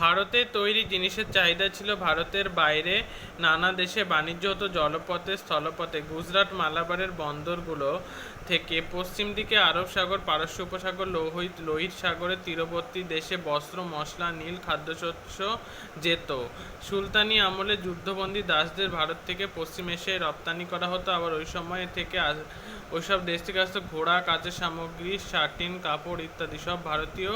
ভারতে তৈরি জিনিসের চাহিদা ছিল ভারতের বাইরে নানা দেশে বাণিজ্য হতো জলপথে, স্থলপথে। গুজরাট মালাবারের বন্দরগুলো থেকে পশ্চিম দিকে আরব সাগর, পারস্য উপসাগর, লোহিত সাগরের তীরবর্তী দেশে বস্ত্র, মশলা, নীল, খাদ্যশস্য যেত। সুলতানি আমলে যুদ্ধবন্দী দাসদের ভারত থেকে পশ্চিম এশিয়ায় রপ্তানি করা হতো। আবার ওই সময় থেকে ওইসব দেশ থেকে আসতো ঘোড়া, কাঁচা সামগ্রী, শাটিন, কাপড় ইত্যাদি। সব ভারতীয়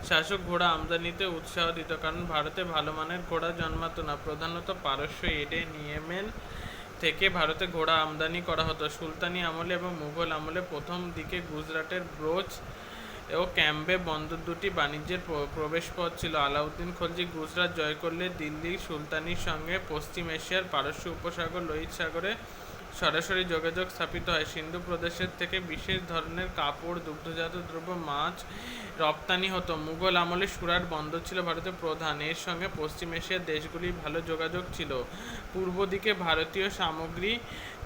শাসক ঘোড়া আমদানিতে উৎসাহ দিত, কারণ ভারতে ভালো মানের ঘোড়া জন্মাতো না। প্রধানত পারস্য, এডেন, ইয়েমেন থেকে ভারতে ঘোড়া আমদানি করা হতো। সুলতানি আমলে এবং মুঘল আমলে প্রথম দিকে গুজরাটের ব্রোচ ও ক্যাম্বে বন্দর দুটি বাণিজ্যের প্রবেশপথ ছিল। আলাউদ্দিন খলজি গুজরাট জয় করলে দিল্লি সুলতানির সঙ্গে পশ্চিম এশিয়ার পারস্য উপসাগর, লোহিত সাগরে সরাসরি যোগাযোগ স্থাপিত হয়। সিন্ধু প্রদেশের থেকে বিশেষ ধরনের কাপড়, দুগ্ধজাত দ্রব্য, মাছ রপ্তানি হতো। মুঘল আমলে সুরাট বন্দর ছিল ভারতের প্রধান। এর সঙ্গে পশ্চিম এশিয়ার দেশগুলির ভালো যোগাযোগ ছিল। পূর্ব দিকে ভারতীয় সামগ্রী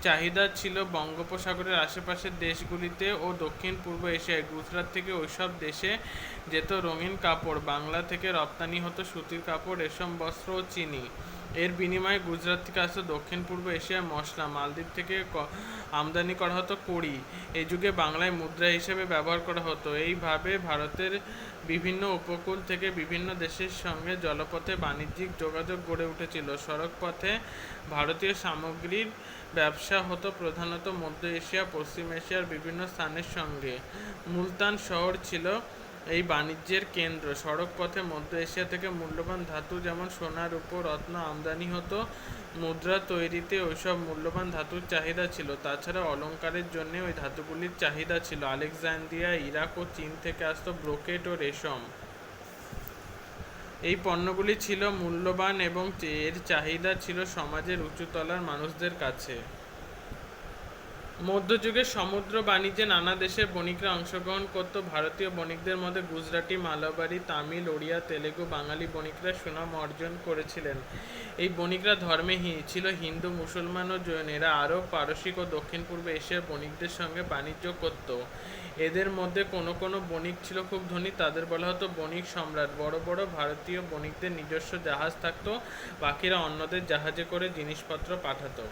চাহিদা ছিল বঙ্গোপসাগরের আশেপাশের দেশগুলিতে ও দক্ষিণ পূর্ব এশিয়ায়। গুজরাট থেকে ওইসব দেশে যেত রঙিন কাপড়। বাংলা থেকে রপ্তানি হতো সুতির কাপড়, রেশম বস্ত্র ও চিনি। এর বিনিময়ে গুজরাট থেকে আসতো দক্ষিণ পূর্ব এশিয়ার মশলা। মালদ্বীপ থেকে আমদানি করা হতো কড়ি। এই যুগে বাংলায় মুদ্রা হিসেবে ব্যবহার করা হতো। এইভাবে ভারতের বিভিন্ন উপকূল থেকে বিভিন্ন দেশের সঙ্গে জলপথে বাণিজ্যিক যোগাযোগ গড়ে উঠেছিল। সড়ক পথে ভারতীয় সামগ্রীর ব্যবসা হতো প্রধানত মধ্য এশিয়া, পশ্চিম এশিয়ার বিভিন্ন স্থানের সঙ্গে। মুলতান শহর ছিল এই বাণিজ্যের কেন্দ্র। সড়ক পথে মধ্য এশিয়া থেকে মূল্যবান ধাতু যেমন সোনা, রূপো, রত্ন আমদানি হতো। মুদ্রা তৈরিতে ওইসব মূল্যবান ধাতুর চাহিদা ছিল। তাছাড়া অলঙ্কারের জন্য ওই ধাতুগুলির চাহিদা ছিল। আলেকজান্দ্রিয়া, ইরাক ও চীন থেকে আসতো ব্রোকেট ও রেশম। এই পণ্যগুলি ছিল মূল্যবান এবং এর চাহিদা ছিল সমাজের উঁচুতলার মানুষদের কাছে। মধ্যযুগে সমুদ্র বাণিজ্যে নানা দেশের বণিকরা অংশগ্রহণ করত। ভারতীয় বণিকদের মধ্যে গুজরাটি, মালাবারি, তামিল, ওড়িয়া, তেলেগু, বাঙালি বণিকরা সুনাম অর্জন করেছিলেন। এই বণিকরা ধর্মে ছিল হিন্দু, মুসলমান ও জৈন। এরা আরব, পারসিক ও দক্ষিণ পূর্ব এশিয়ার বণিকদের সঙ্গে বাণিজ্য করত। এদের মধ্যে কোনো কোনো বণিক ছিল খুব ধনী, তাদের বলা হতো বণিক সম্রাট। বড় বড় ভারতীয় বণিকদের নিজস্ব জাহাজ থাকত, বাকিরা অন্যদের জাহাজে করে জিনিসপত্র পাঠাতো।